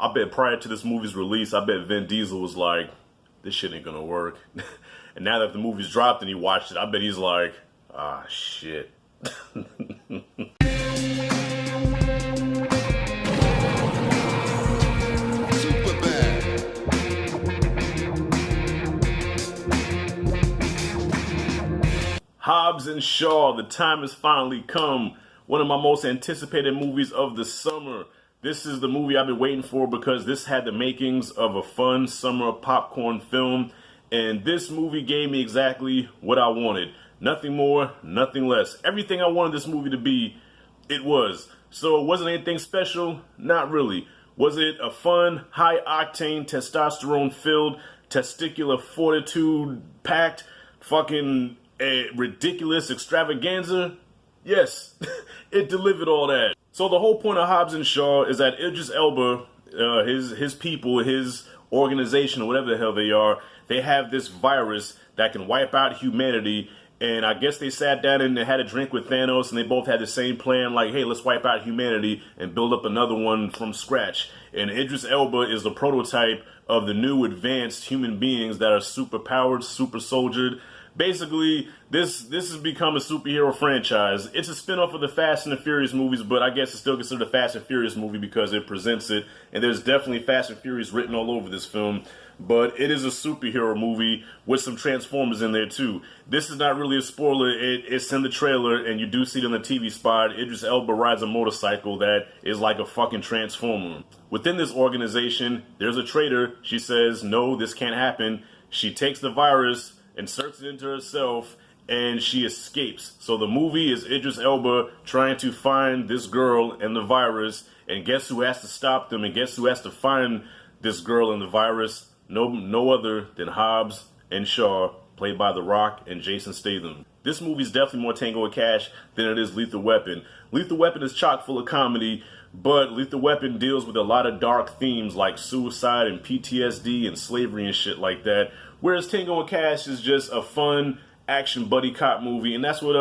I bet prior to this movie's release, I bet Vin Diesel was like, this shit ain't gonna work. And now that the movie's dropped and he watched it, I bet he's like, ah, shit. Hobbs and Shaw, the time has finally come. One of my most anticipated movies of the summer. This is the movie I've been waiting for because this had the makings of a fun summer popcorn film. And this movie gave me exactly what I wanted. Nothing more, nothing less. Everything I wanted this movie to be, it was. So it wasn't anything special? Not really. Was it a fun, high-octane, testosterone-filled, testicular fortitude-packed, fucking a ridiculous extravaganza? Yes, it delivered all that. So the whole point of Hobbs and Shaw is that Idris Elba, his people, his organization, or whatever the hell they are, they have this virus that can wipe out humanity. And I guess they sat down and they had a drink with Thanos, and they both had the same plan, like, hey, let's wipe out humanity and build up another one from scratch. And Idris Elba is the prototype of the new advanced human beings that are super powered, super soldiered. Basically, this has become a superhero franchise. It's a spin-off of the Fast and the Furious movies, but I guess it's still considered a Fast and Furious movie because it presents it. And there's definitely Fast and Furious written all over this film. But it is a superhero movie with some Transformers in there too. This is not really a spoiler. It's in the trailer, and you do see it in the TV spot. Idris Elba rides a motorcycle that is like a fucking Transformer. Within this organization, there's a traitor. She says, no, this can't happen. She takes the virus, inserts it into herself, and she escapes. So the movie is Idris Elba trying to find this girl and the virus, and guess who has to stop them, and guess who has to find this girl and the virus? No other than Hobbs and Shaw, played by The Rock and Jason Statham. This movie is definitely more Tango and Cash than it is Lethal Weapon. Lethal Weapon is chock full of comedy, but Lethal Weapon deals with a lot of dark themes like suicide and PTSD and slavery and shit like that. Whereas Tango and Cash is just a fun action buddy cop movie, and that's what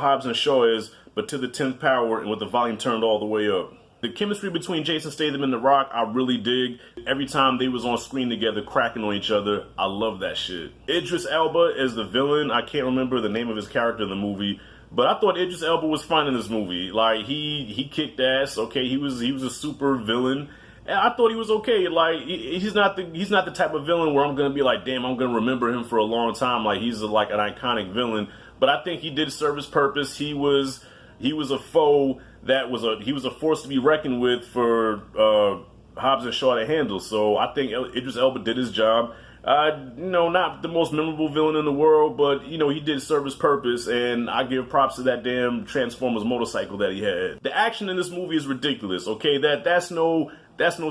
Hobbs and Shaw is, but to the 10th power and with the volume turned all the way up. The chemistry between Jason Statham and The Rock, I really dig. Every time they was on screen together, cracking on each other, I love that shit. Idris Elba is the villain. I can't remember the name of his character in the movie, but I thought Idris Elba was fine in this movie. Like he kicked ass. Okay, he was a super villain. And I thought he was okay. Like he's not the type of villain where I'm gonna be like, damn, I'm gonna remember him for a long time. Like he's like an iconic villain. But I think he did serve his purpose. He was a foe that he was a force to be reckoned with for Hobbs and Shaw to handle. So I think Idris Elba did his job. Not the most memorable villain in the world, but he did serve his purpose, and I give props to that damn Transformers motorcycle that he had. The action in this movie is ridiculous. Okay, that's no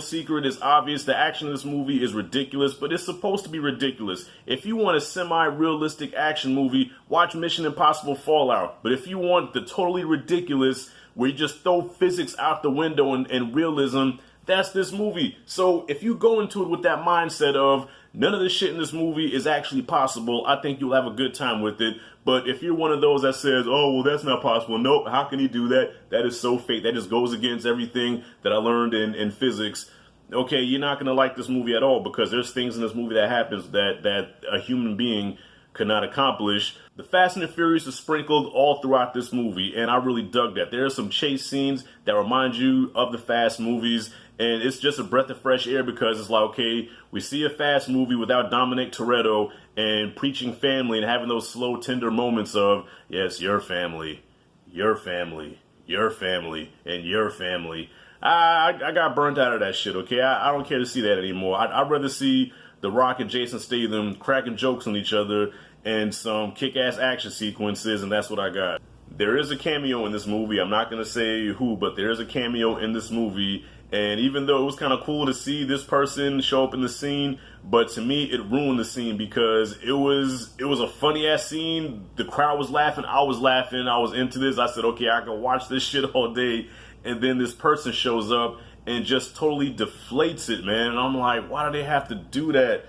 secret. It's obvious. The action in this movie is ridiculous, but it's supposed to be ridiculous. If you want a semi-realistic action movie, watch Mission Impossible Fallout. But if you want the totally ridiculous, where you just throw physics out the window and realism, that's this movie. So if you go into it with that mindset of none of the shit in this movie is actually possible, I think you'll have a good time with it. But if you're one of those that says, oh, well, that's not possible. Nope, how can he do that? That is so fake. That just goes against everything that I learned in physics. Okay, you're not going to like this movie at all because there's things in this movie that happens that a human being could not accomplish. The Fast and the Furious is sprinkled all throughout this movie, and I really dug that. There are some chase scenes that remind you of the Fast movies, and it's just a breath of fresh air because it's like, okay, we see a Fast movie without Dominic Toretto and preaching family and having those slow, tender moments of, yes, your family, your family, your family, and your family. I got burnt out of that shit, okay? I don't care to see that anymore. I'd rather see The Rock and Jason Statham cracking jokes on each other and some kick-ass action sequences, and that's what I got. There is a cameo in this movie. I'm not going to say who, but there is a cameo in this movie. And even though it was kind of cool to see this person show up in the scene, but to me, it ruined the scene because it was a funny-ass scene. The crowd was laughing. I was laughing. I was into this. I said, okay, I can watch this shit all day. And then this person shows up and just totally deflates it, man. And I'm like, why do they have to do that?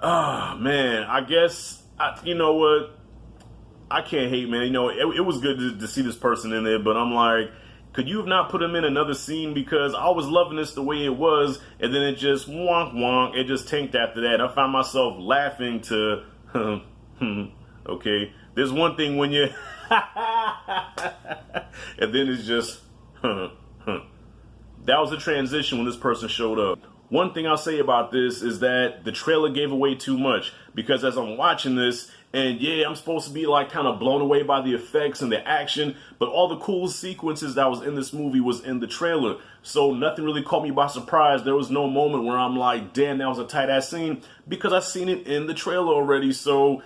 Ah, man, I guess... you know what? I can't hate, man. It was good to see this person in there, but I'm like, Could you have not put him in another scene? Because I was loving this the way it was, and then it just wonk wonk. It just tanked after that. I found myself laughing to, okay. There's one thing when you, and then it's just, That was a transition when this person showed up. One thing I'll say about this is that the trailer gave away too much, because as I'm watching this, and yeah, I'm supposed to be like kind of blown away by the effects and the action, but all the cool sequences that was in this movie was in the trailer. So nothing really caught me by surprise. There was no moment where I'm like, damn, that was a tight ass scene, because I've seen it in the trailer already. So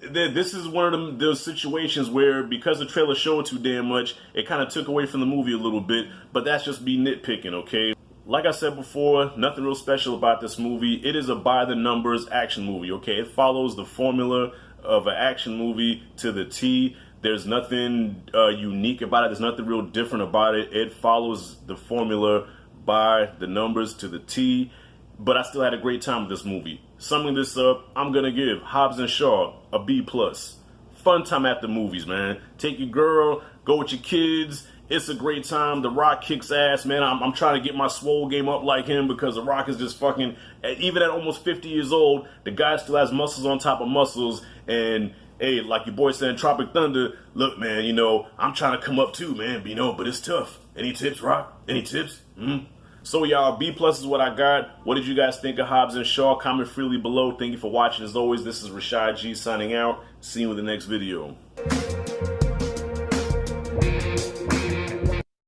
this is one of those situations where, because the trailer showed too damn much, it kind of took away from the movie a little bit, but that's just me nitpicking, okay? Like I said before, nothing real special about this movie. It is a by-the-numbers action movie, okay? It follows the formula of an action movie to the T. There's nothing unique about it. There's nothing real different about it. It follows the formula by the numbers to the T. But I still had a great time with this movie. Summing this up, I'm going to give Hobbs and Shaw a B+. Fun time at the movies, man. Take your girl, go with your kids. It's a great time. The Rock kicks ass, man. I'm trying to get my swole game up like him, because The Rock is just fucking, even at almost 50 years old, the guy still has muscles on top of muscles. And hey, like your boy said in Tropic Thunder, look, man, you know, I'm trying to come up too, man, you know, but it's tough. Any tips, Rock? Any tips? So y'all, B+ is what I got. What did you guys think of Hobbs and Shaw? Comment freely below. Thank you for watching. As always, this is Rashad G signing out. See you in the next video.